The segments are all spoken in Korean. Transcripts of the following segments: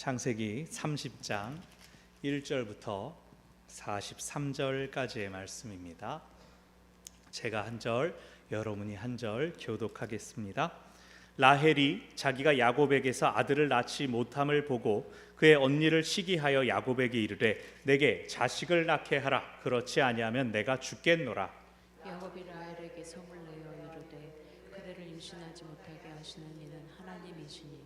창세기 30장 1절부터 43절까지의 말씀입니다. 제가 한 절, 여러분이 한 절 교독하겠습니다. 라헬이 자기가 야곱에게서 아들을 낳지 못함을 보고 그의 언니를 시기하여 야곱에게 이르되 내게 자식을 낳게 하라. 그렇지 아니하면 내가 죽겠노라. 야곱이 라헬에게 성을 내어 이르되 그대를 임신하지 못하게 하시는 이는 하나님이시니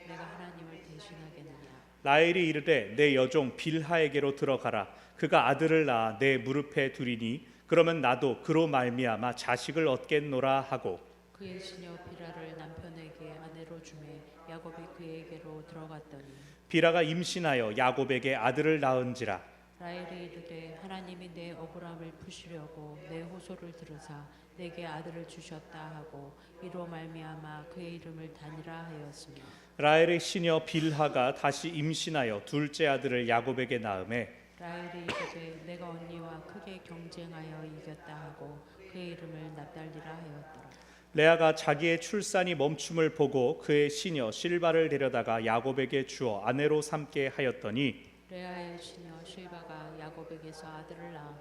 내가 하나님을 대신하겠느냐. 라헬이 이르되 내 여종 빌하에게로 들어가라. 그가 아들을 낳아 내 무릎에 두리니 그러면 나도 그로 말미암아 자식을 얻겠노라 하고 그의 시녀 빌하를 남편에게 아내로 주매 야곱이 그에게로 들어갔더니 빌하가 임신하여 야곱에게 아들을 낳은지라. 라헬이 이르되 하나님이 내 억울함을 푸시려고 내 호소를 들으사 내게 아들을 주셨다 하고 이로 말미암아 그의 이름을 다니라 하였으며 라헬의 시녀 빌하가 다시 임신하여 둘째 아들을 야곱에게 낳음에 라헬이 이르되 내가 언니와 크게 경쟁하여 이겼다 하고 그의 이름을 납달리라 하였더라. 레아가 자기의 출산이 멈춤을 보고 그의 시녀 실바를 데려다가 야곱에게 주어 아내로 삼게 하였더니 레아의 시녀 실바가 야곱에게서 아들을 낳으매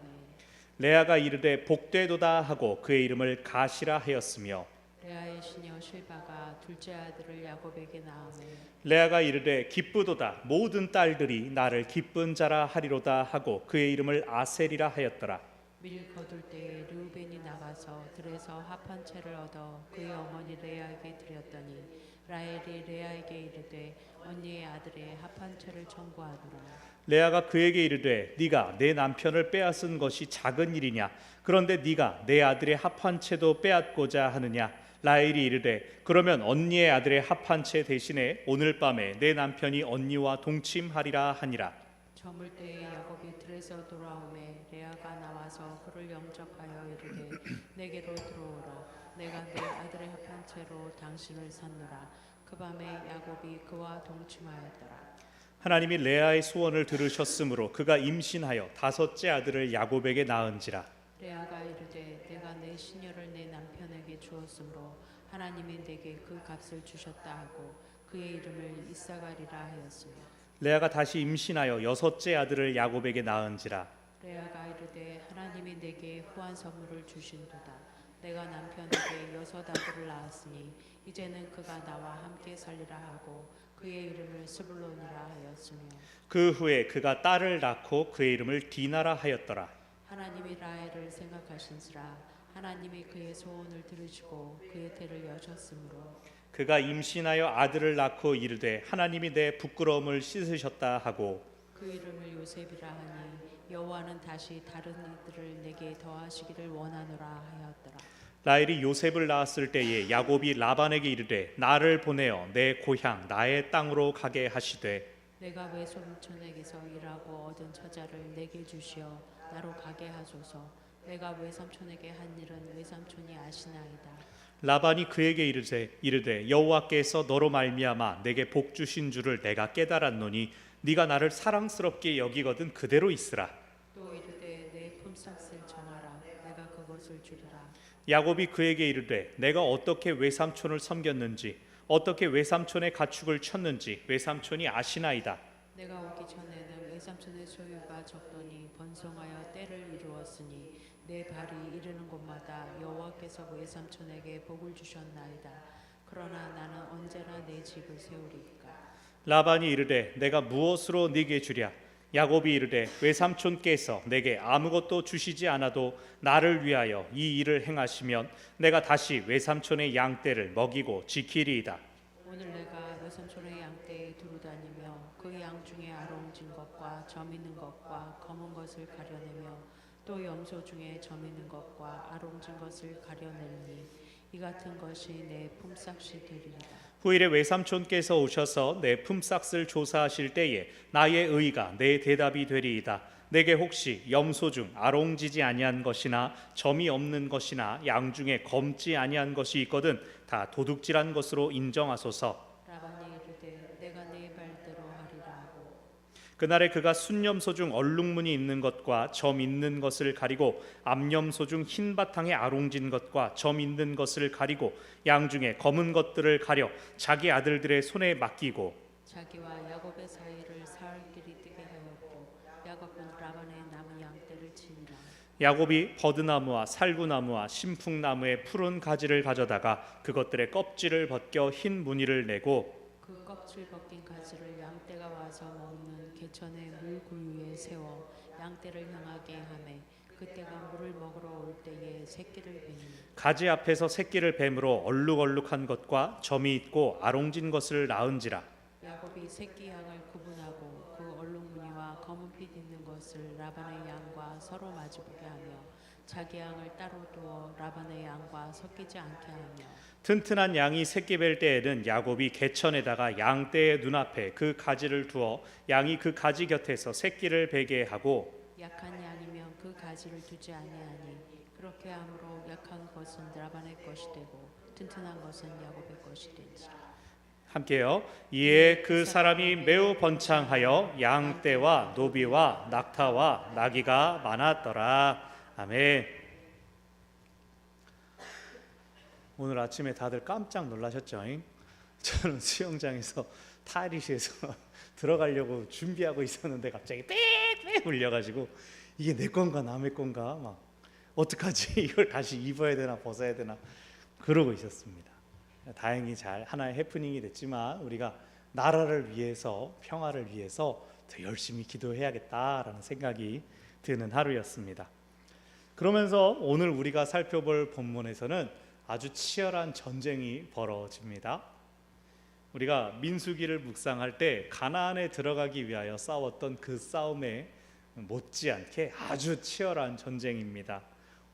레아가 이르되 복되도다 하고 그의 이름을 가시라 하였으며 레아의 시녀 실바가 둘째 아들을 야곱에게 낳으매 레아가 이르되 기쁘도다 모든 딸들이 나를 기쁜 자라 하리로다 하고 그의 이름을 아셀이라 하였더라. 밀 거둘 때에 르우벤이 나가서 들에서 합 한 채를 얻어 그의 어머니 레아에게 드렸더니 라헬이 레아에게 이르되 언니의 아들의 합 한 채를 청구하노라. 레아가 그에게 이르되 네가 내 남편을 빼앗은 것이 작은 일이냐. 그런데 네가 내 아들의 합 한 채도 빼앗고자 하느냐. 라헬이 이르되 그러면 언니의 아들의 합 한 채 대신에 오늘 밤에 내 남편이 언니와 동침하리라 하니라. 저물 때에 야곱이 들에서 돌아오매 레아가 나와서 그를 영접하여 이르되 내게로 들어오라. 내가 내 아들의 합 한 채로 당신을 샀노라. 그 밤에 야곱이 그와 동침하였더라. 하나님이 레아의 소원을 들으셨으므로 그가 임신하여 다섯째 아들을 야곱에게 낳은지라. 레아가 이르되 내가 내 시녀를 내 남편에게 주었으므로 하나님이 내게 그 값을 주셨다 하고 그의 이름을 이사가리라 하였으며 레아가 다시 임신하여 여섯째 아들을 야곱에게 낳은지라. 레아가 이르되 하나님이 내게 후한 선물을 주신도다. 내가 남편에게 여섯 아들을 낳았으니 이제는 그가 나와 함께 살리라 하고 그의 이름을 스불론이라 하였으며 그 후에 그가 딸을 낳고 그의 이름을 디나라 하였더라. 하나님이 라헬을 생각하신지라 하나님이 그의 소원을 들으시고 그의 태를 여셨으므로 그가 임신하여 아들을 낳고 이르되 하나님이 내 부끄러움을 씻으셨다 하고 그 이름을 요셉이라 하니 여호와는 다시 다른 이들을 내게 더하시기를 원하노라 하였더라. 라헬이 요셉을 낳았을 때에 야곱이 라반에게 이르되 나를 보내어 내 고향 나의 땅으로 가게 하시되 내가 외삼촌에게서 일하고 얻은 처자를 내게 주시어 나로 가게 하소서. 내가 외삼촌에게 한 일은 외삼촌이 아시나이다. 라반이 그에게 이르되 여호와께서 너로 말미암아 내게 복 주신 줄을 내가 깨달았노니 네가 나를 사랑스럽게 여기거든 그대로 있으라. 또 이르되 내 품삯을 정하라. 내가 그것을 주리라. 야곱이 그에게 이르되 내가 어떻게 외삼촌을 섬겼는지 어떻게 외삼촌의 가축을 쳤는지 외삼촌이 아시나이다. 내가 오기 전에는 외삼촌의 소유가 적더니 번성하여 때를 이루었으니 내 발이 이르는 곳마다 여호와께서 외삼촌에게 복을 주셨나이다. 그러나 나는 언제나 내 집을 세우리이까. 라반이 이르되 내가 무엇으로 네게 주랴. 야곱이 이르되 외삼촌께서 내게 아무것도 주시지 않아도 나를 위하여 이 일을 행하시면 내가 다시 외삼촌의 양떼를 먹이고 지키리이다. 오늘 내가 외삼촌의 양떼에 두루 다니며 그 양 중에 아롱진 것과 점 있는 것과 검은 것을 가려내며 또 염소 중에 점 있는 것과 아롱진 것을 가려내니 이 같은 것이 내 품삯이 되리이다. 후일에 외삼촌께서 오셔서 내 품삯을 조사하실 때에 나의 의가 내 대답이 되리이다. 내게 혹시 염소 중 아롱지지 아니한 것이나 점이 없는 것이나 양 중에 검지 아니한 것이 있거든 다 도둑질한 것으로 인정하소서. 라반이 이르되 내가 네 말대로 하리라 하고 그날에 그가 순염소 중 얼룩무늬 있는 것과 점 있는 것을 가리고 암염소 중 흰 바탕에 아롱진 것과 점 있는 것을 가리고 양 중에 검은 것들을 가려 자기 아들들의 손에 맡기고 자기와 야곱의 사이를 사흘 길이 뜨게 하였고 야곱은 라반의 남은 양떼를 치니라. 야곱이 버드나무와 살구나무와 신풍나무의 푸른 가지를 가져다가 그것들의 껍질을 벗겨 흰 무늬를 내고 그 껍질 벗긴 가지를 양떼가 와서 먹는 개천의 물구유에 세워 양떼를 향하게 하매 그때가 물을 먹으러 올 때에 새끼를 베니 가지 앞에서 새끼를 뱀으로 얼룩얼룩한 것과 점이 있고 아롱진 것을 낳은지라. 야곱이 새끼 양을 구분하고 그 얼룩무늬와 검은빛 있는 것을 라반의 양과 서로 마주보게 하며 자기 양을 따로 두어 라반의 양과 섞이지 않게 하며 튼튼한 양이 새끼 뵐 때에는 야곱이 개천에다가 양떼의 눈앞에 그 가지를 두어 양이 그 가지 곁에서 새끼를 베게 하고 약한 양이면 그 가지를 두지 아니하니 그렇게 함으로 약한 것은 라반의 것이 되고 튼튼한 것은 야곱의 것이 되니라. 함께요. 이에 그 사람이 매우 번창하여 양떼와 노비와 낙타와 나귀가 많았더라. 아멘. 오늘 아침에 다들 깜짝 놀라셨죠? 저는 수영장에서 탈의실에서 들어가려고 준비하고 있었는데 갑자기 빽빽 울려가지고 이게 내 건가 남의 건가 막 어떡하지? 이걸 다시 입어야 되나 벗어야 되나 그러고 있었습니다. 다행히 잘 하나의 해프닝이 됐지만 우리가 나라를 위해서 평화를 위해서 더 열심히 기도해야겠다라는 생각이 드는 하루였습니다. 그러면서 오늘 우리가 살펴볼 본문에서는 아주 치열한 전쟁이 벌어집니다. 우리가 민수기를 묵상할 때 가나안에 들어가기 위하여 싸웠던 그 싸움에 못지않게 아주 치열한 전쟁입니다.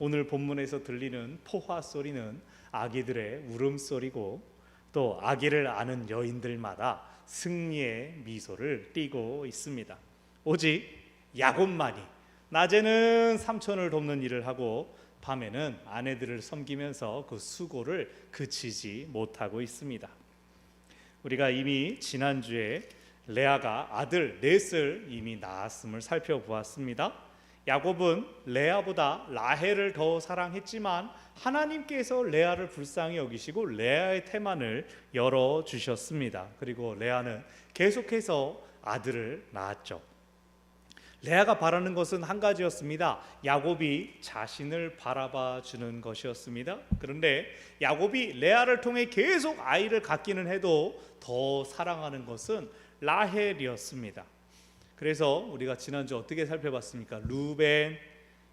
오늘 본문에서 들리는 포화 소리는 아기들의 울음소리고 또 아기를 아는 여인들마다 승리의 미소를 띠고 있습니다. 오직 야곱만이 낮에는 삼촌을 돕는 일을 하고 밤에는 아내들을 섬기면서 그 수고를 그치지 못하고 있습니다. 우리가 이미 지난주에 레아가 아들 넷을 이미 낳았음을 살펴보았습니다. 야곱은 레아보다 라헬을 더 사랑했지만 하나님께서 레아를 불쌍히 여기시고 레아의 태만을 열어주셨습니다. 그리고 레아는 계속해서 아들을 낳았죠. 레아가 바라는 것은 한 가지였습니다. 야곱이 자신을 바라봐 주는 것이었습니다. 그런데 야곱이 레아를 통해 계속 아이를 갖기는 해도 더 사랑하는 것은 라헬이었습니다. 그래서 우리가 지난주 어떻게 살펴봤습니까? 루벤,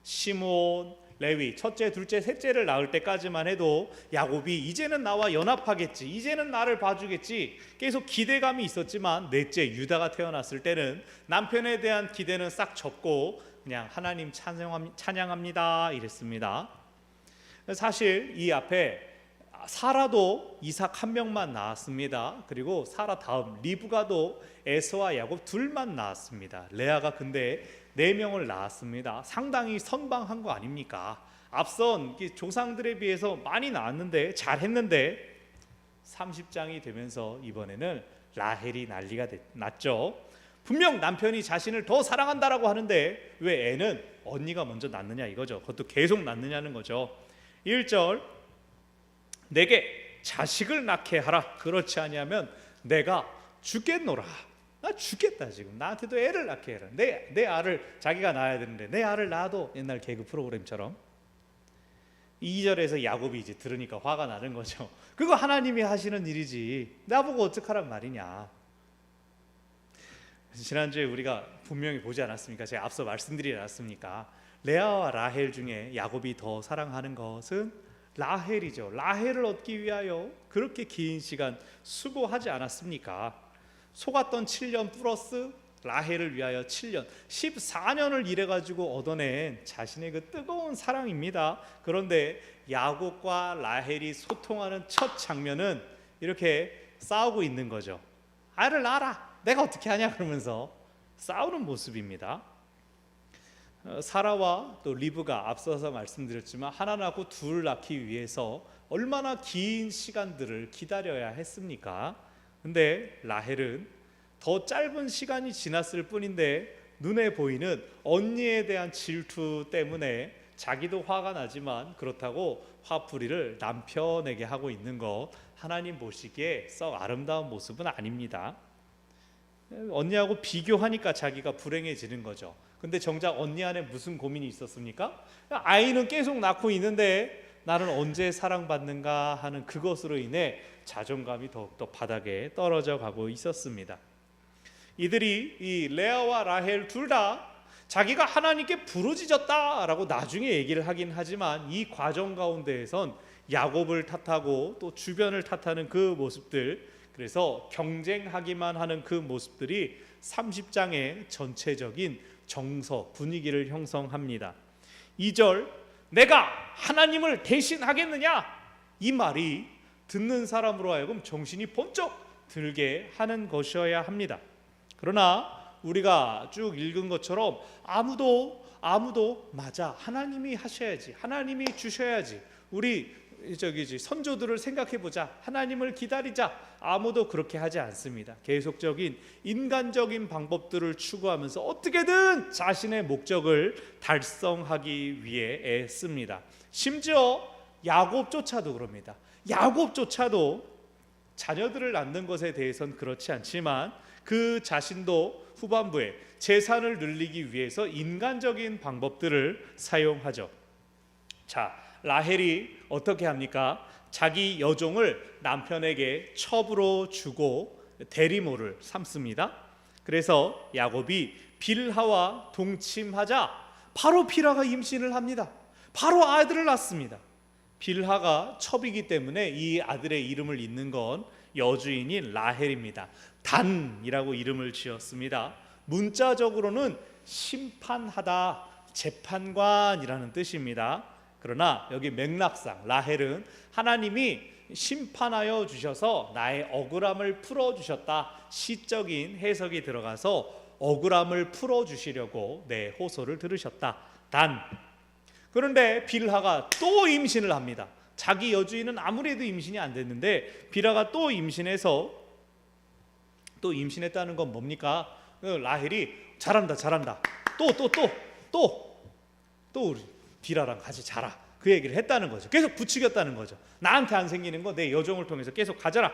시므온, 레위 첫째, 둘째, 셋째를 낳을 때까지만 해도 야곱이 이제는 나와 연합하겠지, 이제는 나를 봐주겠지 계속 기대감이 있었지만 넷째 유다가 태어났을 때는 남편에 대한 기대는 싹 접고 그냥 하나님 찬양합니다 이랬습니다. 사실 이 앞에 사라도 이삭 한 명만 낳았습니다. 그리고 사라 다음 리브가도 에서와 야곱 둘만 낳았습니다. 레아가 근데 4명을 낳았습니다. 상당히 선방한 거 아닙니까? 앞선 조상들에 비해서 많이 낳았는데 잘했는데 30장이 되면서 이번에는 라헬이 난리가 났죠. 분명 남편이 자신을 더 사랑한다라고 하는데 왜 애는 언니가 먼저 낳느냐 이거죠. 그것도 계속 낳느냐는 거죠. 1절 내게 자식을 낳게 하라. 그렇지 아니하면 내가 죽겠노라. 나 죽겠다 지금. 나한테도 애를 낳게 해라. 내 알을 자기가 낳아야 되는데 내 알을 낳아도 옛날 개그 프로그램처럼. 2절에서 야곱이 이제 들으니까 화가 나는 거죠. 그거 하나님이 하시는 일이지 나보고 어떡하란 말이냐. 지난주에 우리가 분명히 보지 않았습니까? 제가 앞서 말씀드리지 않았습니까? 레아와 라헬 중에 야곱이 더 사랑하는 것은 라헬이죠. 라헬을 얻기 위하여 그렇게 긴 시간 수고하지 않았습니까? 속았던 7년 플러스 라헬을 위하여 7년 14년을 일해가지고 얻어낸 자신의 그 뜨거운 사랑입니다. 그런데 야곱과 라헬이 소통하는 첫 장면은 이렇게 싸우고 있는 거죠. 아이를 낳아라. 내가 어떻게 하냐 그러면서 싸우는 모습입니다. 사라와 또 리브가 앞서서 말씀드렸지만 하나 낳고 둘 낳기 위해서 얼마나 긴 시간들을 기다려야 했습니까? 근데 라헬은 더 짧은 시간이 지났을 뿐인데 눈에 보이는 언니에 대한 질투 때문에 자기도 화가 나지만 그렇다고 화풀이를 남편에게 하고 있는 것 하나님 보시기에 썩 아름다운 모습은 아닙니다. 언니하고 비교하니까 자기가 불행해지는 거죠. 근데 정작 언니 안에 무슨 고민이 있었습니까? 아이는 계속 낳고 있는데 나는 언제 사랑받는가 하는 그것으로 인해 자존감이 더욱더 바닥에 떨어져 가고 있었습니다. 이들이 이 레아와 라헬 둘 다 자기가 하나님께 부르짖었다라고 나중에 얘기를 하긴 하지만 이 과정 가운데에선 야곱을 탓하고 또 주변을 탓하는 그 모습들, 그래서 경쟁하기만 하는 그 모습들이 30장의 전체적인 정서 분위기를 형성합니다. 2절 내가 하나님을 대신하겠느냐, 이 말이 듣는 사람으로 하여금 정신이 번쩍 들게 하는 것이어야 합니다. 그러나 우리가 쭉 읽은 것처럼 아무도 맞아, 하나님이 하셔야지, 하나님이 주셔야지, 우리 선조들을 생각해보자, 하나님을 기다리자, 아무도 그렇게 하지 않습니다. 계속적인 인간적인 방법들을 추구하면서 어떻게든 자신의 목적을 달성하기 위해 애씁니다. 심지어 야곱조차도 그럽니다. 야곱조차도 자녀들을 낳는 것에 대해서는 그렇지 않지만 그 자신도 후반부에 재산을 늘리기 위해서 인간적인 방법들을 사용하죠. 자, 라헬이 어떻게 합니까? 자기 여종을 남편에게 첩으로 주고 대리모를 삼습니다. 그래서 야곱이 빌하와 동침하자 바로 빌하가 임신을 합니다. 바로 아들을 낳습니다. 빌하가 첩이기 때문에 이 아들의 이름을 잇는 건 여주인인 라헬입니다. 단이라고 이름을 지었습니다. 문자적으로는 심판하다, 재판관이라는 뜻입니다. 그러나 여기 맥락상 라헬은 하나님이 심판하여 주셔서 나의 억울함을 풀어주셨다, 시적인 해석이 들어가서 억울함을 풀어주시려고 내 호소를 들으셨다. 단, 그런데 빌하가 또 임신을 합니다. 자기 여주인은 아무래도 임신이 안 됐는데 빌하가 또 임신해서, 또 임신했다는 건 뭡니까? 라헬이 잘한다, 또 우리 빌하랑 같이 자라, 그 얘기를 했다는 거죠. 계속 부추겼다는 거죠. 나한테 안 생기는 거 내 여종을 통해서 계속 가져라.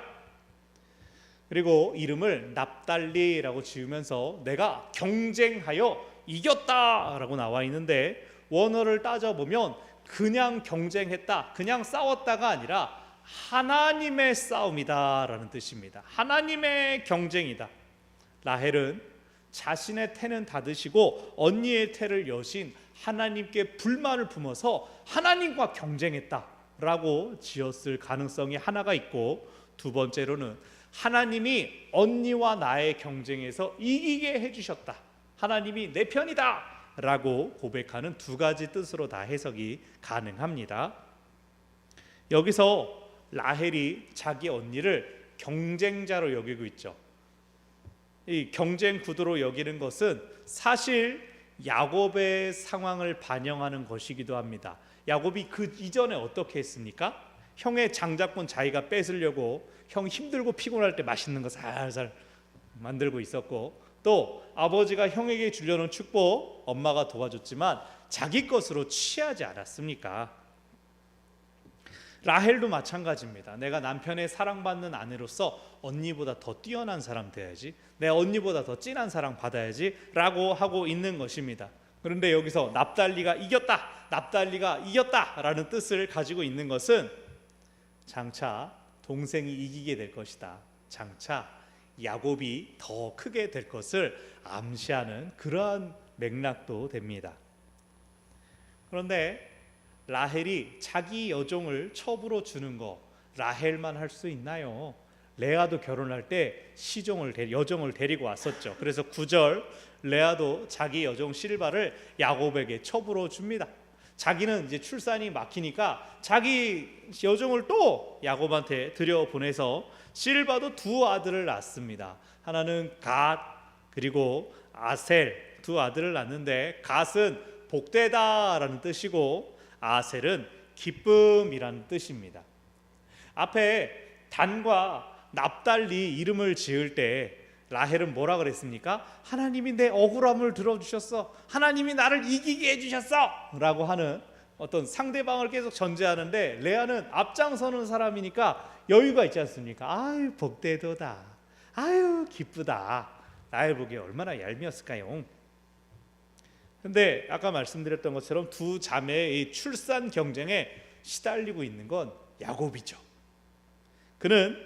그리고 이름을 납달리라고 지으면서 내가 경쟁하여 이겼다라고 나와 있는데, 원어를 따져보면 그냥 경쟁했다, 그냥 싸웠다가 아니라 하나님의 싸움이다라는 뜻입니다. 하나님의 경쟁이다. 라헬은 자신의 태는 닫으시고 언니의 태를 여신 하나님께 불만을 품어서 하나님과 경쟁했다라고 지었을 가능성이 하나가 있고, 두 번째로는 하나님이 언니와 나의 경쟁에서 이기게 해주셨다, 하나님이 내 편이다 라고 고백하는 두 가지 뜻으로 다 해석이 가능합니다. 여기서 라헬이 자기 언니를 경쟁자로 여기고 있죠. 이 경쟁 구도로 여기는 것은 사실 야곱의 상황을 반영하는 것이기도 합니다. 야곱이 그 이전에 어떻게 했습니까? 형의 장자권 자기가 뺏으려고 형 힘들고 피곤할 때 맛있는 거 살살 만들고 있었고, 또 아버지가 형에게 주려는 축복 엄마가 도와줬지만 자기 것으로 취하지 않았습니까? 라헬도 마찬가지입니다. 내가 남편의 사랑받는 아내로서 언니보다 더 뛰어난 사람 돼야지, 내 언니보다 더 진한 사랑 받아야지 라고 하고 있는 것입니다. 그런데 여기서 납달리가 이겼다 라는 뜻을 가지고 있는 것은 장차 동생이 이기게 될 것이다, 장차 야곱이 더 크게 될 것을 암시하는 그러한 맥락도 됩니다. 그런데 라헬이 자기 여종을 첩으로 주는 거 라헬만 할 수 있나요? 레아도 결혼할 때 여종을 데리고 왔었죠. 그래서 9절 레아도 자기 여종 실바를 야곱에게 첩으로 줍니다. 자기는 이제 출산이 막히니까 자기 여종을 또 야곱한테 들여보내서 실바도 두 아들을 낳습니다. 하나는 갓, 그리고 아셀, 두 아들을 낳는데 갓은 복되다라는 뜻이고 아셀은 기쁨이라는 뜻입니다. 앞에 단과 납달리 이름을 지을 때 라헬은 뭐라 그랬습니까? 하나님이 내 억울함을 들어주셨어, 하나님이 나를 이기게 해주셨어 라고 하는 어떤 상대방을 계속 전제하는데, 레아는 앞장서는 사람이니까 여유가 있지 않습니까? 아유 복되도다, 아유 기쁘다, 라헬 보기에 얼마나 얄미웠을까요? 근데 아까 말씀드렸던 것처럼 두 자매의 출산 경쟁에 시달리고 있는 건 야곱이죠. 그는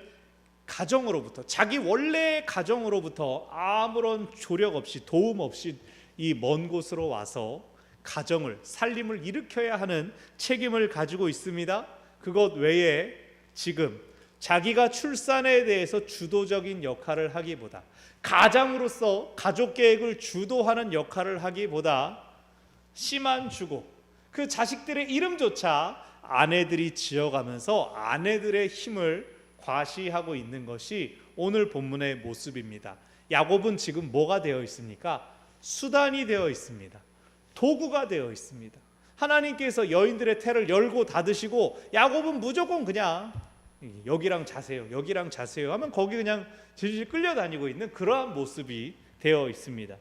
가정으로부터, 자기 원래의 가정으로부터 아무런 조력 없이, 도움 없이 이 먼 곳으로 와서 가정을, 살림을 일으켜야 하는 책임을 가지고 있습니다. 그것 외에 지금 자기가 출산에 대해서 주도적인 역할을 하기보다, 가장으로서 가족 계획을 주도하는 역할을 하기보다 씨만 주고 그 자식들의 이름조차 아내들이 지어가면서 아내들의 힘을 과시하고 있는 것이 오늘 본문의 모습입니다. 야곱은 지금 뭐가 되어 있습니까? 수단이 되어 있습니다. 도구가 되어 있습니다. 하나님께서 여인들의 태를 열고 닫으시고 야곱은 무조건 그냥 여기랑 자세요, 여기랑 자세요 하면 거기 그냥 질질 끌려다니고 있는 그러한 모습이 되어 있습니다.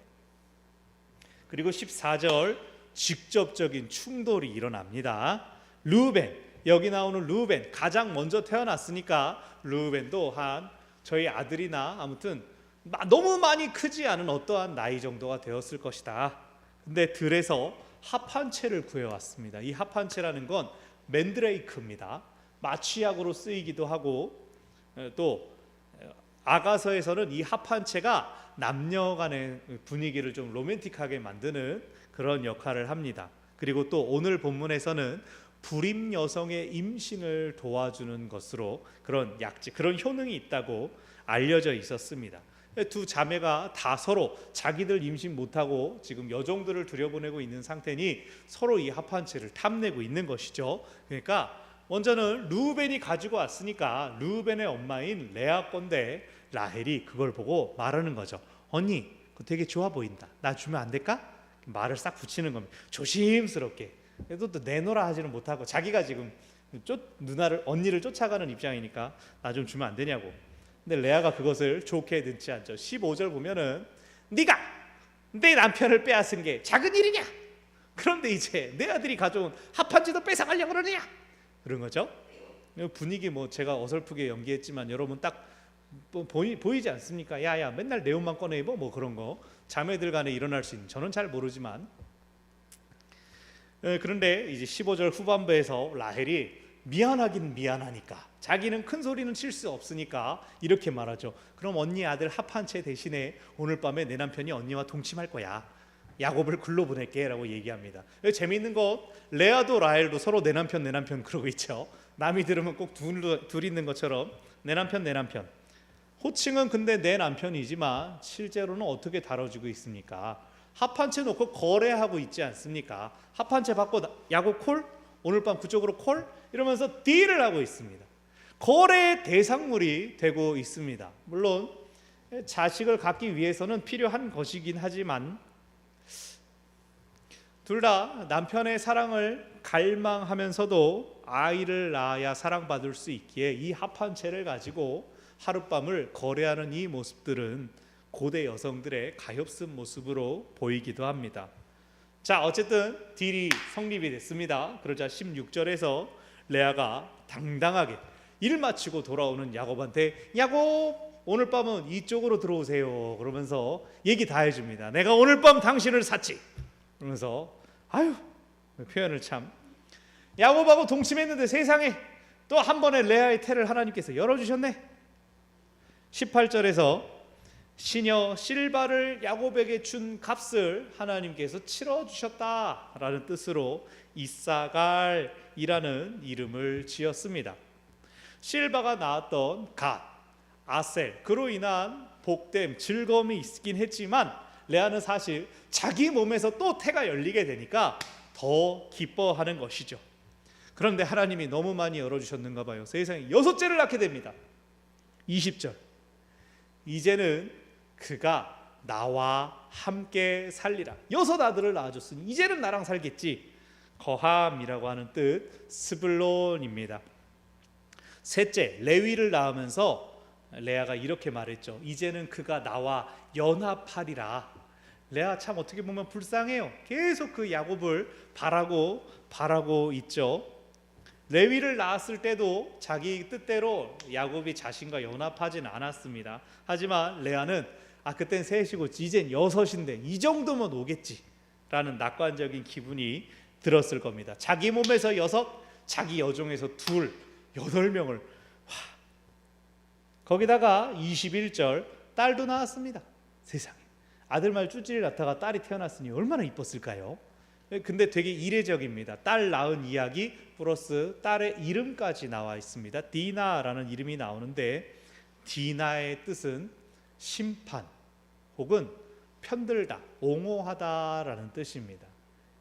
그리고 14절 직접적인 충돌이 일어납니다. 르우벤, 여기 나오는 르우벤, 가장 먼저 태어났으니까 르우벤도 한 저희 아들이나 아무튼 너무 많이 크지 않은 어떠한 나이 정도가 되었을 것이다. 근데 들에서 합한채를 구해왔습니다. 이 합한채라는 건 맨드레이크입니다. 마취약으로 쓰이기도 하고, 또 아가서에서는 이 합한채가 남녀 간의 분위기를 좀 로맨틱하게 만드는 그런 역할을 합니다. 그리고 또 오늘 본문에서는 불임 여성의 임신을 도와주는 것으로 그런 약재, 그런 효능이 있다고 알려져 있었습니다. 두 자매가 다 서로 자기들 임신 못하고 지금 여종들을 들여보내고 있는 상태니 서로 이 합한채를 탐내고 있는 것이죠. 그러니까 먼저는 르우벤이 가지고 왔으니까 르우벤의 엄마인 레아 건데 라헬이 그걸 보고 말하는 거죠. 언니, 그거 되게 좋아 보인다. 나 주면 안 될까? 말을 싹 붙이는 겁니다. 조심스럽게. 그래도 또 내놓으라 하지는 못하고 자기가 지금 누나를, 언니를 쫓아가는 입장이니까 나 좀 주면 안 되냐고. 근데 레아가 그것을 좋게 듣지 않죠. 15절 보면은 네가 내 남편을 빼앗은 게 작은 일이냐? 그런데 이제 내 아들이 가져온 합한지도 뺏어가려고 그러느냐? 그런 거죠. 분위기 뭐 제가 어설프게 연기했지만 여러분 딱 보이지 않습니까? 야야 맨날 내 옷만 꺼내 입어 뭐 그런 거 자매들 간에 일어날 수 있는, 저는 잘 모르지만. 그런데 이제 15절 후반부에서 라헬이 미안하긴 미안하니까, 자기는 큰 소리는 칠 수 없으니까 이렇게 말하죠. 그럼 언니 아들 합한채 대신에 오늘 밤에 내 남편이 언니와 동침할 거야. 야곱을 글로 보낼게 라고 얘기합니다. 재미있는 건 레아도 라헬도 서로 내 남편 그러고 있죠. 남이 들으면 꼭 둘 있는 것처럼 내 남편. 호칭은 근데 내 남편이지만 실제로는 어떻게 다뤄지고 있습니까? 합한채 놓고 거래하고 있지 않습니까? 합한채 받고 야곱 콜? 오늘 밤 그쪽으로 콜? 이러면서 딜을 하고 있습니다. 거래의 대상물이 되고 있습니다. 물론 자식을 갖기 위해서는 필요한 것이긴 하지만 둘 다 남편의 사랑을 갈망하면서도 아이를 낳아야 사랑받을 수 있기에 이 합한채를 가지고 하룻밤을 거래하는 이 모습들은 고대 여성들의 가엾은 모습으로 보이기도 합니다. 자, 어쨌든 딜이 성립이 됐습니다. 그러자 16절에서 레아가 당당하게 일 마치고 돌아오는 야곱한테 야곱 오늘 밤은 이쪽으로 들어오세요 그러면서 얘기 다 해줍니다. 내가 오늘 밤 당신을 샀지 그러면서 아유 표현을 참. 야곱하고 동침했는데 세상에 또 한 번의 레아의 태를 하나님께서 열어주셨네. 18절에서 시녀 실바를 야곱에게 준 값을 하나님께서 치러주셨다라는 뜻으로 이사갈이라는 이름을 지었습니다. 실바가 낳았던 갓, 아셀, 그로 인한 복됨, 즐거움이 있긴 했지만 레아는 사실 자기 몸에서 또 태가 열리게 되니까 더 기뻐하는 것이죠. 그런데 하나님이 너무 많이 열어주셨는가 봐요. 세상에 6째를 낳게 됩니다. 20절 이제는 그가 나와 함께 살리라. 6 아들을 낳아줬으니 이제는 나랑 살겠지. 거함이라고 하는 뜻 스불론입니다. 셋째 레위를 낳으면서 레아가 이렇게 말했죠. 이제는 그가 나와 연합하리라. 레아 참 어떻게 보면 불쌍해요. 계속 그 야곱을 바라고 있죠. 레위를 낳았을 때도 자기 뜻대로 야곱이 자신과 연합하진 않았습니다. 하지만 레아는 그땐 셋이고 이젠 여섯인데 이 정도면 오겠지라는 낙관적인 기분이 들었을 겁니다. 자기 몸에서 여섯, 자기 여종에서 둘, 8명을. 거기다가 21절 딸도 나왔습니다. 세상에, 아들 말 쭈찔이 낳다가 딸이 태어났으니 얼마나 이뻤을까요? 근데 되게 이례적입니다. 딸 낳은 이야기 플러스 딸의 이름까지 나와 있습니다. 디나라는 이름이 나오는데, 디나의 뜻은 심판 혹은 편들다, 옹호하다라는 뜻입니다.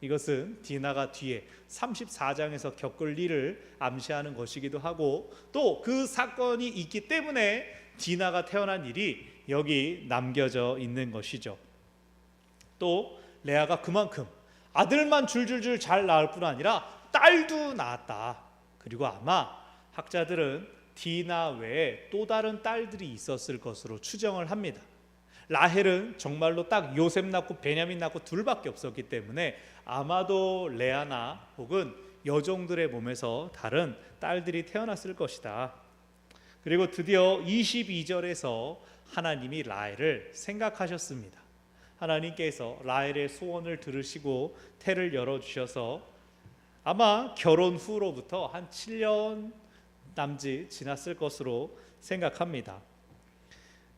이것은 디나가 뒤에 34장에서 겪을 일을 암시하는 것이기도 하고, 또 그 사건이 있기 때문에 디나가 태어난 일이 여기 남겨져 있는 것이죠. 또 레아가 그만큼 아들만 줄줄줄 잘 낳을 뿐 아니라 딸도 낳았다. 그리고 아마 학자들은 디나 외에 또 다른 딸들이 있었을 것으로 추정을 합니다. 라헬은 정말로 딱 요셉 낳고 베냐민 낳고 둘밖에 없었기 때문에 아마도 레아나 혹은 여종들의 몸에서 다른 딸들이 태어났을 것이다. 그리고 드디어 22절에서 하나님이 라헬을 생각하셨습니다. 하나님께서 라헬의 소원을 들으시고 태를 열어주셔서 아마 결혼 후로부터 한 7년 남짓 지났을 것으로 생각합니다.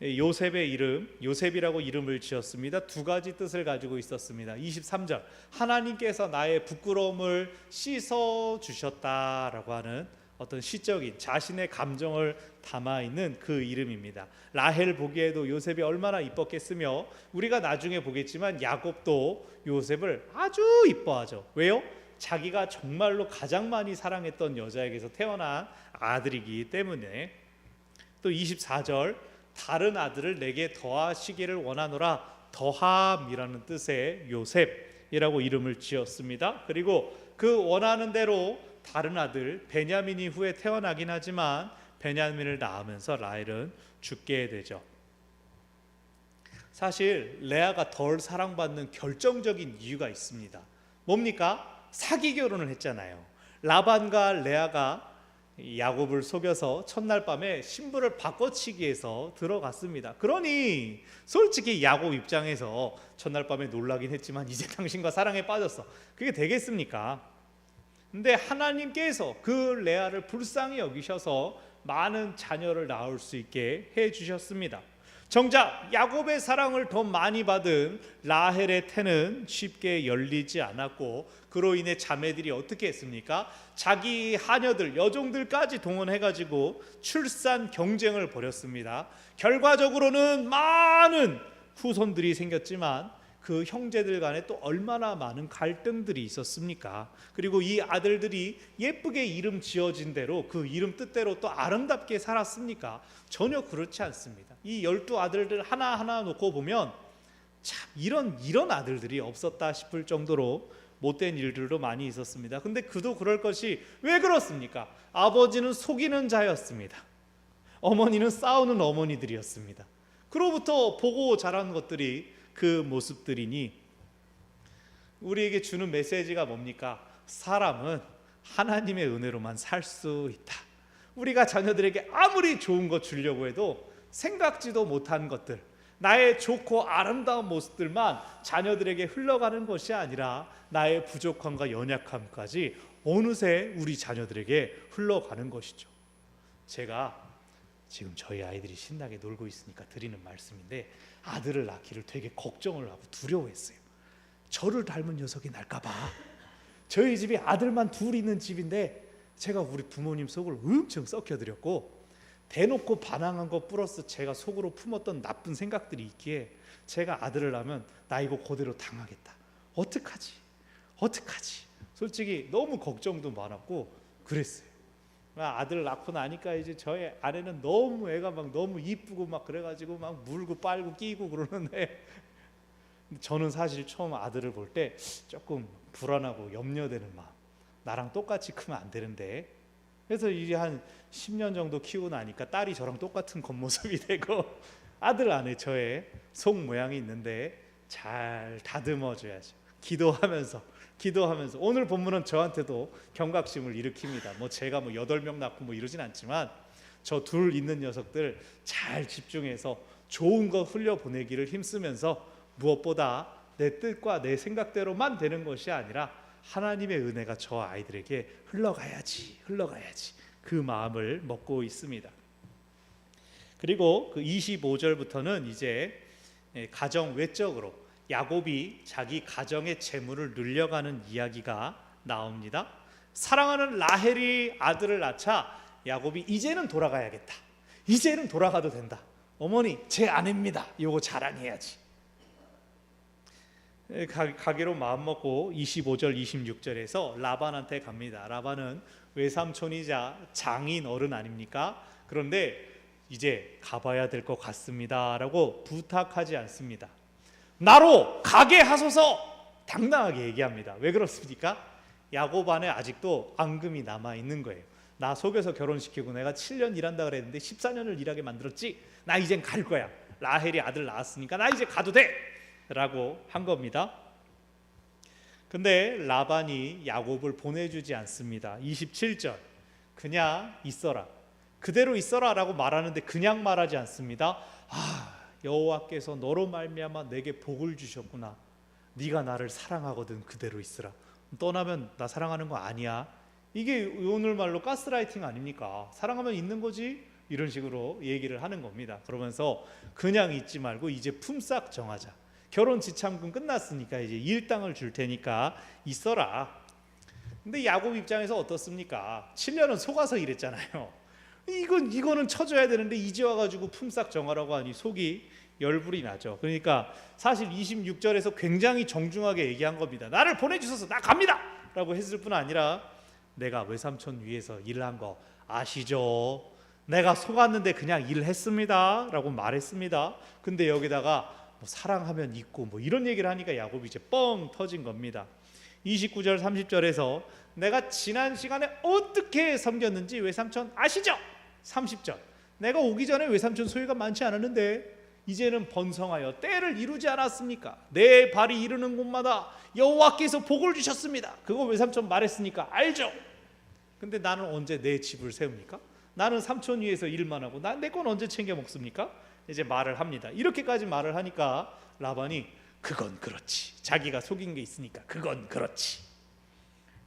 요셉의 이름, 요셉이라고 이름을 지었습니다. 두 가지 뜻을 가지고 있었습니다. 23절, 하나님께서 나의 부끄러움을 씻어주셨다라고 하는 어떤 시적인 자신의 감정을 담아있는 그 이름입니다. 라헬 보기에도 요셉이 얼마나 이뻤겠으며, 우리가 나중에 보겠지만 야곱도 요셉을 아주 이뻐하죠. 왜요? 자기가 정말로 가장 많이 사랑했던 여자에게서 태어난 아들이기 때문에. 또 24절, 다른 아들을 내게 더하시기를 원하노라, 더함이라는 뜻의 요셉이라고 이름을 지었습니다. 그리고 그 원하는 대로 다른 아들 베냐민이 후에 태어나긴 하지만 베냐민을 낳으면서 라헬은 죽게 되죠. 사실 레아가 덜 사랑받는 결정적인 이유가 있습니다. 뭡니까? 사기 결혼을 했잖아요. 라반과 레아가 야곱을 속여서 첫날 밤에 신부를 바꿔치기 해서 들어갔습니다. 그러니 솔직히 야곱 입장에서 첫날 밤에 놀라긴 했지만 이제 당신과 사랑에 빠졌어, 그게 되겠습니까? 근데 하나님께서 그 레아를 불쌍히 여기셔서 많은 자녀를 낳을 수 있게 해주셨습니다. 정작 야곱의 사랑을 더 많이 받은 라헬의 태는 쉽게 열리지 않았고, 그로 인해 자매들이 어떻게 했습니까? 자기 하녀들, 여종들까지 동원해가지고 출산 경쟁을 벌였습니다. 결과적으로는 많은 후손들이 생겼지만 그 형제들 간에 또 얼마나 많은 갈등들이 있었습니까? 그리고 이 아들들이 예쁘게 이름 지어진 대로 그 이름 뜻대로 또 아름답게 살았습니까? 전혀 그렇지 않습니다. 이 12아들들 하나하나 놓고 보면 참 이런 아들들이 없었다 싶을 정도로 못된 일들도 많이 있었습니다. 근데 그도 그럴 것이 왜 그렇습니까? 아버지는 속이는 자였습니다. 어머니는 싸우는 어머니들이었습니다. 그로부터 보고 자란 것들이 그 모습들이니, 우리에게 주는 메시지가 뭡니까? 사람은 하나님의 은혜로만 살 수 있다. 우리가 자녀들에게 아무리 좋은 것 주려고 해도 생각지도 못한 것들, 나의 좋고 아름다운 모습들만 자녀들에게 흘러가는 것이 아니라 나의 부족함과 연약함까지 어느새 우리 자녀들에게 흘러가는 것이죠. 제가 지금 저희 아이들이 신나게 놀고 있으니까 드리는 말씀인데, 아들을 낳기를 되게 걱정을 하고 두려워했어요. 저를 닮은 녀석이 날까봐. 저희 집이 아들만 둘 있는 집인데 제가 우리 부모님 속을 엄청 썩혀드렸고, 대놓고 반항한 것 플러스 제가 속으로 품었던 나쁜 생각들이 있기에 제가 아들을 낳으면 나 이거 그대로 당하겠다, 어떡하지 솔직히 너무 걱정도 많았고 그랬어요. 아들 낳고 나니까 이제 저희 아내는 너무 애가 막 너무 이쁘고 막 그래가지고 막 물고 빨고 끼고 그러는데, 저는 사실 처음 아들을 볼 때 조금 불안하고 염려되는 마음, 나랑 똑같이 크면 안 되는데. 그래서 이제 한 10년 정도 키우고 나니까 딸이 저랑 똑같은 겉모습이 되고, 아들 안에 저의 속 모양이 있는데 잘 다듬어줘야죠. 기도하면서 오늘 본문은 저한테도 경각심을 일으킵니다. 뭐 제가 뭐 8명 낳고 뭐 이러진 않지만 저 둘 있는 녀석들 잘 집중해서 좋은 거 흘려보내기를 힘쓰면서 무엇보다 내 뜻과 내 생각대로만 되는 것이 아니라 하나님의 은혜가 저 아이들에게 흘러가야지 그 마음을 먹고 있습니다. 그리고 그 25절부터는 이제 가정 외적으로 야곱이 자기 가정의 재물을 늘려가는 이야기가 나옵니다. 사랑하는 라헬이 아들을 낳자 야곱이 이제는 돌아가야겠다, 이제는 돌아가도 된다, 어머니 제 아내입니다, 요거 자랑해야지. 가기로 마음먹고 25절 26절에서 라반한테 갑니다. 라반은 외삼촌이자 장인 어른 아닙니까? 그런데 이제 가봐야 될 것 같습니다 라고 부탁하지 않습니다. 나로 가게 하소서 당당하게 얘기합니다. 왜 그렇습니까? 야곱 안에 아직도 앙금이 남아있는 거예요. 나 속여서 결혼시키고 내가 7년 일한다 그랬는데 14년을 일하게 만들었지, 나 이젠 갈 거야, 라헬이 아들 낳았으니까 나 이제 가도 돼 라고 한 겁니다. 근데 라반이 야곱을 보내주지 않습니다. 27절 그냥 있어라, 그대로 있어라 라고 말하는데 그냥 말하지 않습니다. 여호와께서 너로 말미암아 내게 복을 주셨구나, 네가 나를 사랑하거든, 그대로 있으라, 떠나면 나 사랑하는 거 아니야. 이게 오늘 말로 가스라이팅 아닙니까? 사랑하면 있는 거지, 이런 식으로 얘기를 하는 겁니다. 그러면서 그냥 있지 말고 이제 품삯 정하자, 결혼 지참금 끝났으니까 이제 일당을 줄 테니까 있어라. 근데 야곱 입장에서 어떻습니까? 7년은 속아서 일했잖아요. 이거는 쳐줘야 되는데 이제 와가지고 품삯 정하라고 하니 속이 열불이 나죠. 그러니까 사실 26절에서 굉장히 정중하게 얘기한 겁니다. 나를 보내주셔서 나 갑니다 라고 했을 뿐 아니라 내가 외삼촌 위해서 일한 거 아시죠? 내가 속았는데 그냥 일했습니다 라고 말했습니다. 근데 여기다가 뭐 사랑하면 있고 뭐 이런 얘기를 하니까 야곱이 이제 뻥 터진 겁니다. 29절 30절에서 내가 지난 시간에 어떻게 섬겼는지 외삼촌 아시죠? 30절 내가 오기 전에 외삼촌 소유가 많지 않았는데 이제는 번성하여 때를 이루지 않았습니까? 내 발이 이르는 곳마다 여호와께서 복을 주셨습니다. 그거 외삼촌 말했으니까 알죠? 근데 나는 언제 내 집을 세웁니까? 나는 삼촌 위해서 일만 하고 내 건 언제 챙겨 먹습니까? 이제 말을 합니다. 이렇게까지 말을 하니까 라반이 그건 그렇지, 자기가 속인 게 있으니까 그건 그렇지.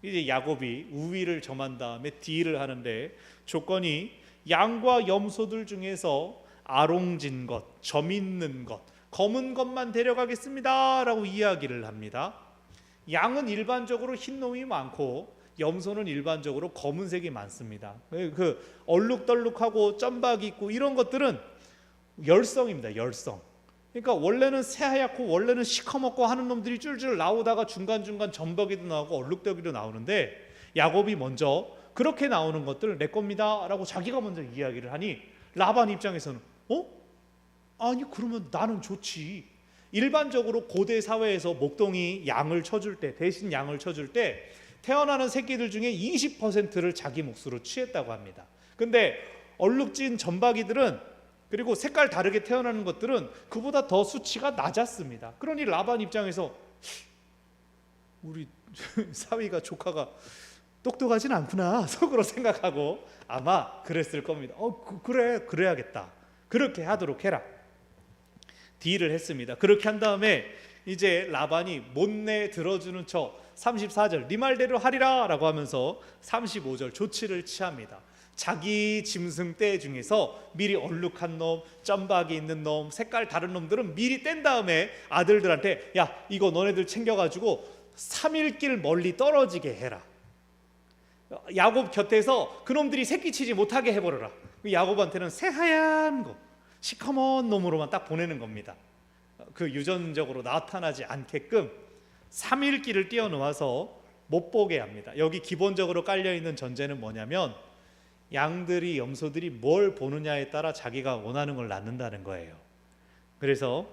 이제 야곱이 우위를 점한 다음에 딜을 하는데 조건이 양과 염소들 중에서 아롱진 것, 점 있는 것, 검은 것만 데려가겠습니다 라고 이야기를 합니다. 양은 일반적으로 흰 놈이 많고 염소는 일반적으로 검은색이 많습니다. 그 얼룩덜룩하고 점박이 있고 이런 것들은 열성입니다. 열성. 그러니까 원래는 새하얗고 원래는 시커멓고 하는 놈들이 줄줄 나오다가 중간중간 점박이도 나오고 얼룩덜룩이도 나오는데 야곱이 먼저 그렇게 나오는 것들 내 겁니다 라고 자기가 먼저 이야기를 하니 라반 입장에서는 아니 그러면 나는 좋지. 일반적으로 고대 사회에서 목동이 양을 쳐줄 때, 대신 양을 쳐줄 때 태어나는 새끼들 중에 20%를 자기 몫으로 취했다고 합니다. 근데 얼룩진 점박이들은, 그리고 색깔 다르게 태어나는 것들은 그보다 더 수치가 낮았습니다. 그러니 라반 입장에서 우리 사위가 조카가 똑똑하진 않구나 속으로 생각하고 아마 그랬을 겁니다. 그래야겠다, 그렇게 하도록 해라. 딜을 했습니다. 그렇게 한 다음에 이제 라반이 못내 들어주는 척 34절 네 말대로 하리라 라고 하면서 35절 조치를 취합니다. 자기 짐승 떼 중에서 미리 얼룩한 놈, 점박이 있는 놈, 색깔 다른 놈들은 미리 뗀 다음에 아들들한테 야 이거 너네들 챙겨가지고 3일길 멀리 떨어지게 해라. 야곱 곁에서 그놈들이 새끼치지 못하게 해버려라. 야곱한테는 새하얀 거, 시커먼 놈으로만 딱 보내는 겁니다. 그 유전적으로 나타나지 않게끔 3일길을 띄워놓아서 못 보게 합니다. 여기 기본적으로 깔려있는 전제는 뭐냐면 양들이, 염소들이 뭘 보느냐에 따라 자기가 원하는 걸 낳는다는 거예요. 그래서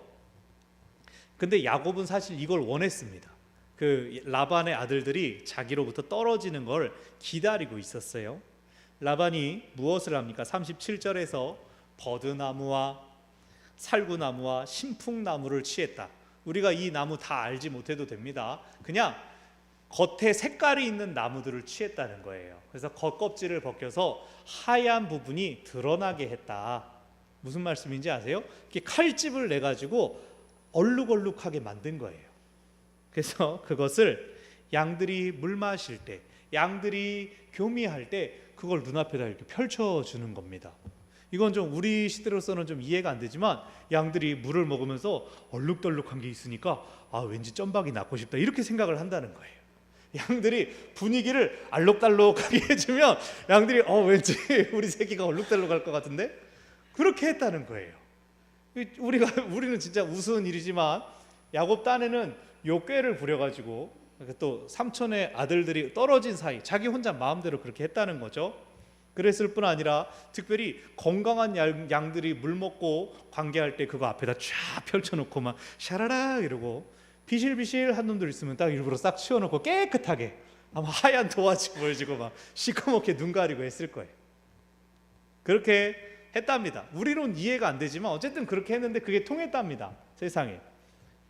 근데 야곱은 사실 이걸 원했습니다. 그 라반의 아들들이 자기로부터 떨어지는 걸 기다리고 있었어요. 라반이 무엇을 합니까? 37절에서 버드나무와 살구나무와 신풍나무를 취했다. 우리가 이 나무 다 알지 못해도 됩니다. 그냥 겉에 색깔이 있는 나무들을 취했다는 거예요. 그래서 겉껍질을 벗겨서 하얀 부분이 드러나게 했다. 무슨 말씀인지 아세요? 이렇게 칼집을 내 가지고 얼룩얼룩하게 만든 거예요. 그래서 그것을 양들이 물 마실 때, 양들이 교미할 때 그걸 눈앞에다 이렇게 펼쳐주는 겁니다. 이건 좀 우리 시대로서는 좀 이해가 안 되지만 양들이 물을 먹으면서 얼룩덜룩한 게 있으니까 왠지 점박이 낳고 싶다 이렇게 생각을 한다는 거예요. 양들이 분위기를 알록달록하게 해주면 양들이 왠지 우리 새끼가 얼룩달룩할 것 같은데 그렇게 했다는 거예요. 우리는 진짜 우스운 일이지만 야곱 딴에는 요 꾀를 부려가지고 또 삼촌의 아들들이 떨어진 사이 자기 혼자 마음대로 그렇게 했다는 거죠. 그랬을 뿐 아니라 특별히 건강한 양들이 물 먹고 관계할 때 그거 앞에다 쫙 펼쳐놓고 막 샤라라 이러고 비실비실한 놈들 있으면 딱 일부러 싹 치워놓고 깨끗하게 아마 하얀 도화지 보여지고 막 시커멓게 눈 가리고 했을 거예요. 그렇게 했답니다. 우리는 이해가 안 되지만 어쨌든 그렇게 했는데 그게 통했답니다. 세상에.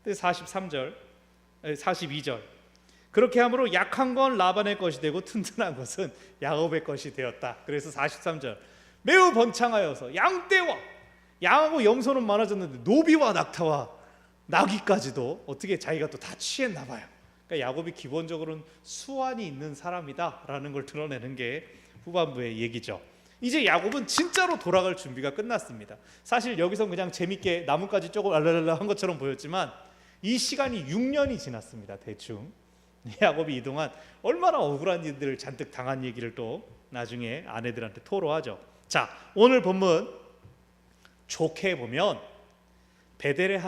43절 42절 그렇게 함으로 약한 건 라반의 것이 되고 튼튼한 것은 야곱의 것이 되었다. 그래서 43절 매우 번창하여서 양떼와 양하고 염소는 많아졌는데 노비와 낙타와 나귀까지도 어떻게 자기가 또 다 취했나 봐요. 그러니까 야곱이 기본적으로는 수완이 있는 사람이다라는 걸 드러내는 게 후반부의 얘기죠. 이제 야곱은 진짜로 돌아갈 준비가 끝났습니다. 사실 여기서 그냥 재밌게 나뭇가지 조금 알랄랄라 한 것처럼 보였지만 이 시간이 6년이 지났습니다. 대충 야곱이 이동안 얼마나 억울한 일들을 잔뜩 당한 얘기를 또 나중에 아내들한테 토로하죠. 자, 오늘 본문 좋게 보면 베델에서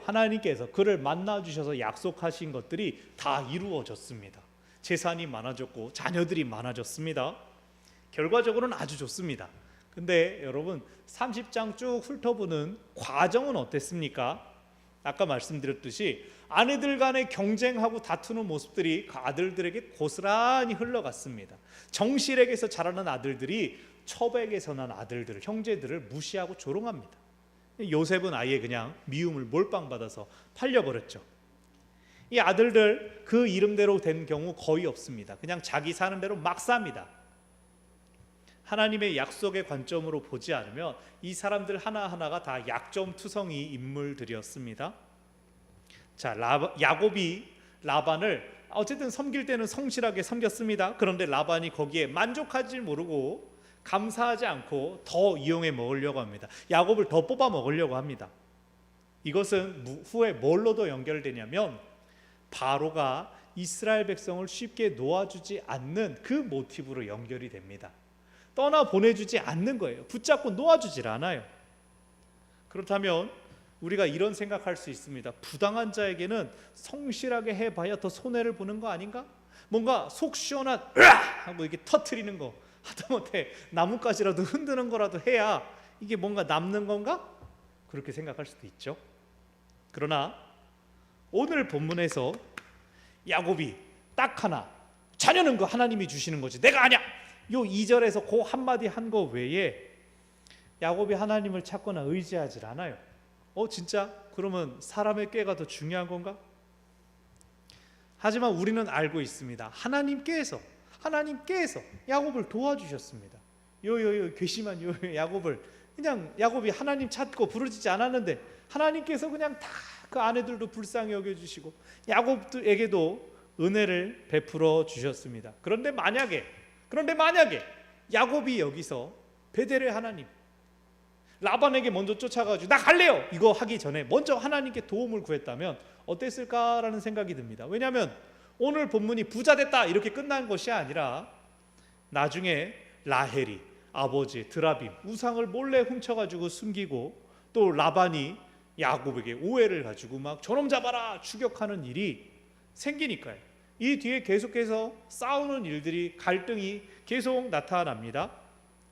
하나님께서 그를 만나 주셔서 약속하신 것들이 다 이루어졌습니다. 재산이 많아졌고 자녀들이 많아졌습니다. 결과적으로는 아주 좋습니다. 근데 여러분 30장 쭉 훑어보는 과정은 어땠습니까? 아까 말씀드렸듯이 아내들 간에 경쟁하고 다투는 모습들이 그 아들들에게 고스란히 흘러갔습니다. 정실에게서 자라는 아들들이 처백에서 난 아들들, 형제들을 무시하고 조롱합니다. 요셉은 아예 그냥 미움을 몰빵받아서 팔려버렸죠. 이 아들들 그 이름대로 된 경우 거의 없습니다. 그냥 자기 사는 대로 막 삽니다. 하나님의 약속의 관점으로 보지 않으면 이 사람들 하나하나가 다 약점투성이 인물들이었습니다. 자, 야곱이 라반을 어쨌든 섬길 때는 성실하게 섬겼습니다. 그런데 라반이 거기에 만족하지 모르고 감사하지 않고 더 이용해 먹으려고 합니다. 야곱을 더 뽑아 먹으려고 합니다. 이것은 후에 뭘로도 연결되냐면 바로가 이스라엘 백성을 쉽게 놓아주지 않는 그 모티브로 연결이 됩니다. 떠나 보내주지 않는 거예요. 붙잡고 놓아주질 않아요. 그렇다면 우리가 이런 생각할 수 있습니다. 부당한 자에게는 성실하게 해봐야 더 손해를 보는 거 아닌가? 뭔가 속 시원한 하고 이게 터트리는 거, 하다못해 나뭇가지라도 흔드는 거라도 해야 이게 뭔가 남는 건가? 그렇게 생각할 수도 있죠. 그러나 오늘 본문에서 야곱이 딱 하나, 자녀는 그 하나님이 주시는 거지 내가 아니야, 요 2절에서 그 한마디 한 거 외에 야곱이 하나님을 찾거나 의지하질 않아요. 진짜? 그러면 사람의 꾀가 더 중요한 건가? 하지만 우리는 알고 있습니다. 하나님께서 야곱을 도와주셨습니다. 괘씸한 야곱을 그냥 야곱이 하나님 찾고 부르짖지 않았는데 하나님께서 그냥 다 그 아내들도 불쌍히 여겨주시고 야곱에게도 은혜를 베풀어 주셨습니다. 그런데 만약에 야곱이 여기서 베델의 하나님 라반에게 먼저 쫓아가지고 나 갈래요 이거 하기 전에 먼저 하나님께 도움을 구했다면 어땠을까라는 생각이 듭니다. 왜냐하면 오늘 본문이 부자 됐다 이렇게 끝난 것이 아니라 나중에 라헬이 아버지 드라빔 우상을 몰래 훔쳐가지고 숨기고 또 라반이 야곱에게 오해를 가지고 막 저놈 잡아라 추격하는 일이 생기니까요. 이 뒤에 계속해서 싸우는 일들이 갈등이 계속 나타납니다.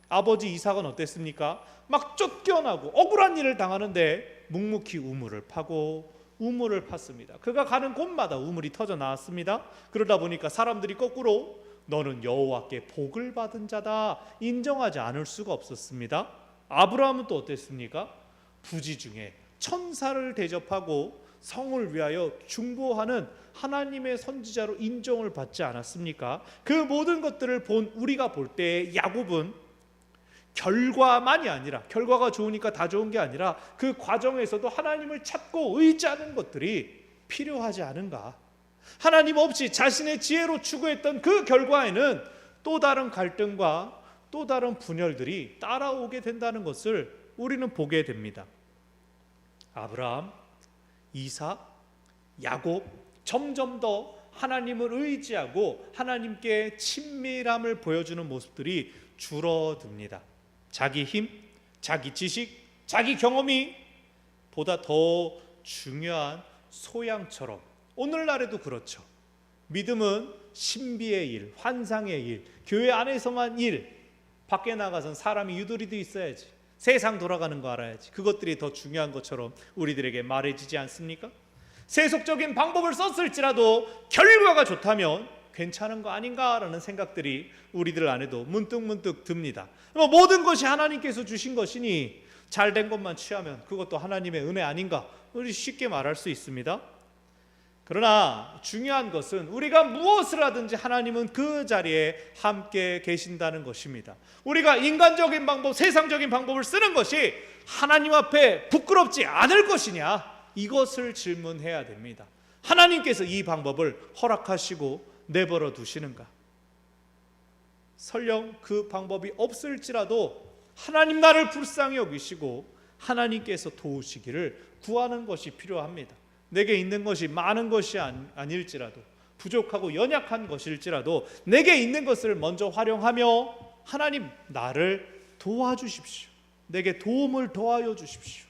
아버지 이삭은 어땠습니까? 막 쫓겨나고 억울한 일을 당하는데 묵묵히 우물을 파고 우물을 팠습니다. 그가 가는 곳마다 우물이 터져 나왔습니다. 그러다 보니까 사람들이 거꾸로 너는 여호와께 복을 받은 자다 인정하지 않을 수가 없었습니다. 아브라함은 또 어땠습니까? 부지 중에 천사를 대접하고 성을 위하여 중보하는 하나님의 선지자로 인정을 받지 않았습니까? 그 모든 것들을 본 우리가 볼 때 야곱은 결과만이 아니라, 결과가 좋으니까 다 좋은 게 아니라 그 과정에서도 하나님을 찾고 의지하는 것들이 필요하지 않은가. 하나님 없이 자신의 지혜로 추구했던 그 결과에는 또 다른 갈등과 또 다른 분열들이 따라오게 된다는 것을 우리는 보게 됩니다. 아브라함, 이삭, 야곱, 점점 더 하나님을 의지하고 하나님께 친밀함을 보여주는 모습들이 줄어듭니다. 자기 힘, 자기 지식, 자기 경험이 보다 더 중요한 소양처럼, 오늘날에도 그렇죠. 믿음은 신비의 일, 환상의 일, 교회 안에서만 일, 밖에 나가선 사람이 유도리도 있어야지, 세상 돌아가는 거 알아야지, 그것들이 더 중요한 것처럼 우리들에게 말해지지 않습니까? 세속적인 방법을 썼을지라도 결과가 좋다면 괜찮은 거 아닌가라는 생각들이 우리들 안에도 문득문득 듭니다. 모든 것이 하나님께서 주신 것이니 잘된 것만 취하면 그것도 하나님의 은혜 아닌가, 우리 쉽게 말할 수 있습니다. 그러나 중요한 것은 우리가 무엇을 하든지 하나님은 그 자리에 함께 계신다는 것입니다. 우리가 인간적인 방법, 세상적인 방법을 쓰는 것이 하나님 앞에 부끄럽지 않을 것이냐, 이것을 질문해야 됩니다. 하나님께서 이 방법을 허락하시고 내버려 두시는가? 설령 그 방법이 없을지라도 하나님 나를 불쌍히 여기시고 하나님께서 도우시기를 구하는 것이 필요합니다. 내게 있는 것이 많은 것이 아닐지라도, 부족하고 연약한 것일지라도 내게 있는 것을 먼저 활용하며 하나님 나를 도와주십시오. 내게 도움을 더하여 주십시오.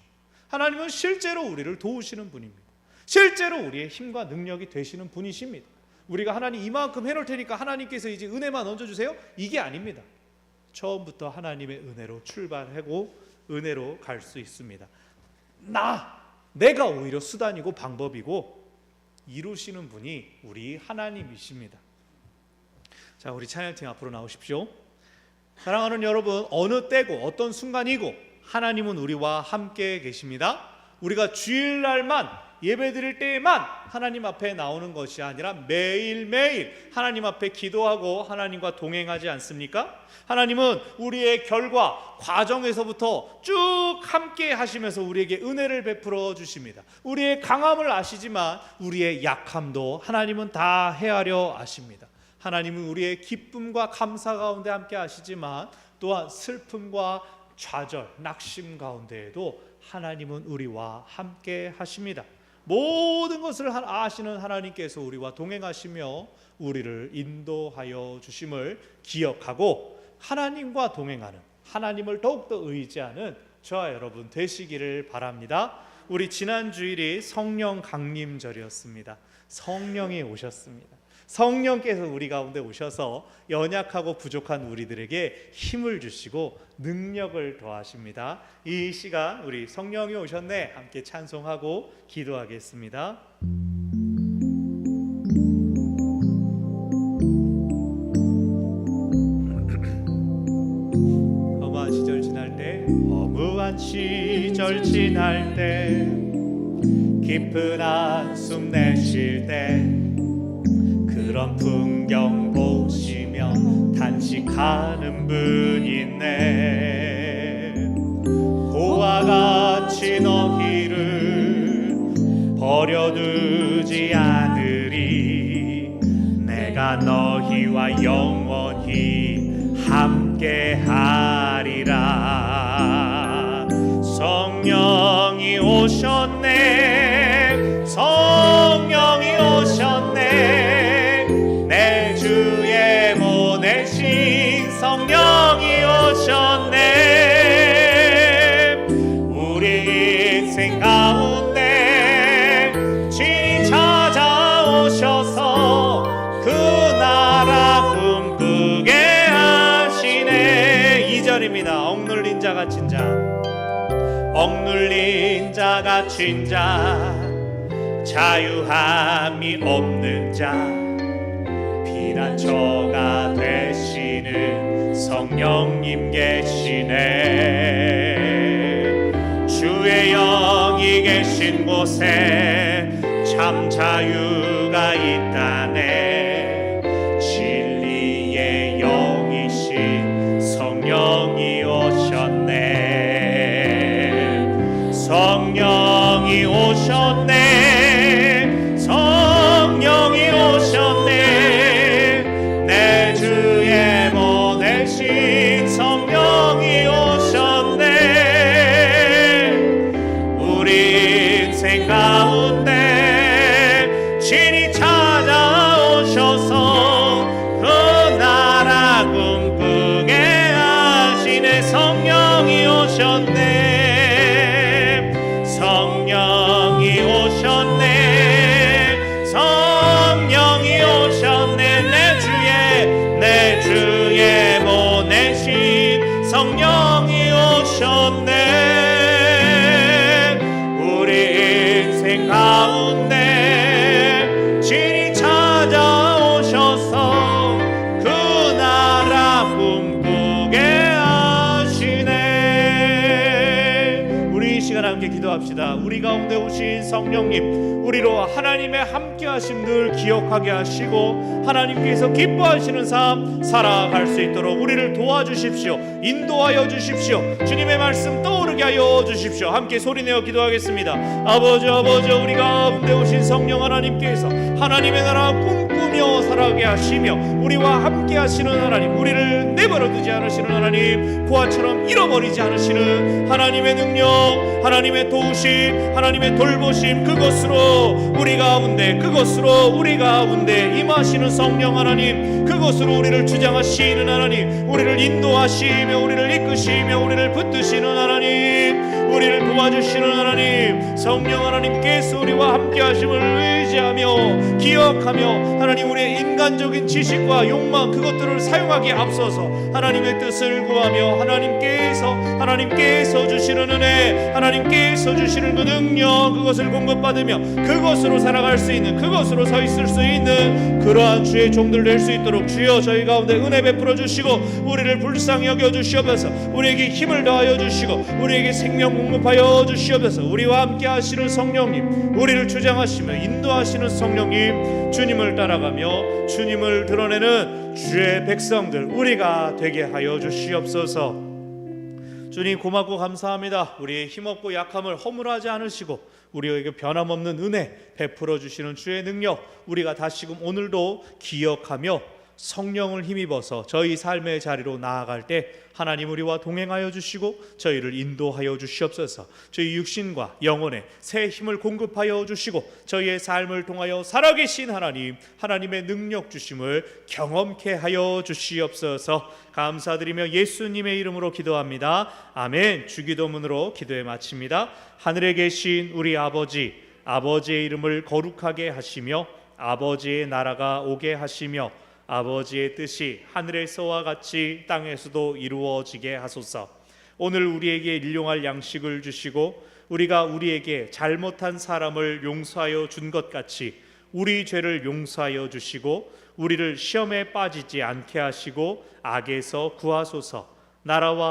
하나님은 실제로 우리를 도우시는 분입니다. 실제로 우리의 힘과 능력이 되시는 분이십니다. 우리가 하나님 이만큼 해놓을 테니까 하나님께서 이제 은혜만 얹어주세요, 이게 아닙니다. 처음부터 하나님의 은혜로 출발하고 은혜로 갈 수 있습니다. 내가 오히려 수단이고 방법이고 이루시는 분이 우리 하나님이십니다. 자, 우리 찬양팀 앞으로 나오십시오. 사랑하는 여러분, 어느 때고 어떤 순간이고 하나님은 우리와 함께 계십니다. 우리가 주일날만 예배드릴 때에만 하나님 앞에 나오는 것이 아니라 매일매일 하나님 앞에 기도하고 하나님과 동행하지 않습니까? 하나님은 우리의 결과, 과정에서부터 쭉 함께 하시면서 우리에게 은혜를 베풀어 주십니다. 우리의 강함을 아시지만 우리의 약함도 하나님은 다 헤아려 아십니다. 하나님은 우리의 기쁨과 감사 가운데 함께 하시지만 또한 슬픔과 좌절, 낙심 가운데에도 하나님은 우리와 함께 하십니다. 모든 것을 아시는 하나님께서 우리와 동행하시며 우리를 인도하여 주심을 기억하고 하나님과 동행하는, 하나님을 더욱더 의지하는 저와 여러분 되시기를 바랍니다. 우리 지난 주일이 성령 강림절이었습니다. 성령이 오셨습니다. 성령께서 우리 가운데 오셔서 연약하고 부족한 우리들에게 힘을 주시고 능력을 더하십니다. 이 시간 우리 성령이 오셨네 함께 찬송하고 기도하겠습니다. 허무한 시절 지날 때, 허무한 시절 지날 때, 깊은 한숨 내쉴 때, 그런 풍경 보시며 단식하는 분 있네. 고와 같이 너희를 버려두지 않으리. 내가 너희와 영원히 함께하리라. 성령이 오셨네, 성령이 오셨네. 내 주에 보내신 성령이 오셨네. 우리 인생 가운데 주님 찾아오셔서 그 나라 꿈꾸게 하시네. 2절입니다. 억눌린 자 갇힌 자, 억눌린 자 갇힌 자, 자유함이 없는 자, 피난처가 되시는 성령님 계시네. 주의 영이 계신 곳에 참 자유가 있다네. 진리의 영이신 성령이 오시 오셨네. 성령이 오셨네. 성령이 오셨네. 내 주에 보내신 성령이 오셨네. 우리 인생 가운데 진히 찾아오셔서 그 나라 꿈꾸게 하시네. 우리 이 시간 함께 기도합시다. 우리 가운데 오신 성령님, 우리로 하나님의 함께하심 늘 기억하게 하시고 하나님께서 기뻐하시는 삶 살아갈 수 있도록 우리를 도와주십시오. 인도하여 주십시오. 주님의 말씀 떠오르게 하여 주십시오. 함께 소리내어 기도하겠습니다. 아버지 우리 가운데 오신 성령 하나님께서 하나님의 나라 꿈꾸며 살아가게 하시며 우리와 함께 하시는 하나님, 우리를 내버려 두지 않으시는 하나님, 고아처럼 잃어버리지 않으시는 하나님의 능력, 하나님의 도우심, 하나님의 돌보심, 그것으로 우리 가운데 임하시는 성령 하나님, 그것으로 우리를 주장하시는 하나님, 우리를 인도하시며 우리를 이끄시며 우리를 붙드시는 하나님, 우리를 도와주시는 하나님, 성령 하나님께서 우리와 함께 하심을 의지하며 기억하며 하나님, 우리의 인간적인 지식과 욕망 그것들을 사용하기에 앞서서 하나님의 뜻을 구하며 하나님께서 주시는 은혜, 하나님께서 주시는 그 능력, 그것을 공급받으며 그것으로 살아갈 수 있는, 그것으로 서 있을 수 있는 그러한 주의 종들 될 수 있도록 주여 저희 가운데 은혜 베풀어 주시고 우리를 불쌍히 여겨 주시옵소서. 우리에게 힘을 더하여 주시고 우리에게 생명 공급하여 주시옵소서. 우리와 함께 하시는 성령님, 우리를 주장하시며 인도하시는 성령님, 주님을 따라가며 주님을 드러내는 주의 백성들 우리가 되게 하여 주시옵소서. 주님 고맙고 감사합니다. 우리의 힘없고 약함을 허물하지 않으시고 우리에게 변함없는 은혜 베풀어 주시는 주의 능력 우리가 다시금 오늘도 기억하며 성령을 힘입어서 저희 삶의 자리로 나아갈 때 하나님 우리와 동행하여 주시고 저희를 인도하여 주시옵소서. 저희 육신과 영혼에 새 힘을 공급하여 주시고 저희의 삶을 통하여 살아계신 하나님, 하나님의 능력 주심을 경험케 하여 주시옵소서. 감사드리며 예수님의 이름으로 기도합니다. 아멘. 주기도문으로 기도에 마칩니다. 하늘에 계신 우리 아버지, 아버지의 이름을 거룩하게 하시며 아버지의 나라가 오게 하시며 아버지의 뜻이 하늘에서와 같이 땅에서도 이루어지게 하소서. 오늘 우리에게 일용할 양식을 주시고 우리가 우리에게 잘못한 사람을 용서하여 준 것 같이 우리 죄를 용서하여 주시고 우리를 시험에 빠지지 않게 하시고 악에서 구하소서. 나라와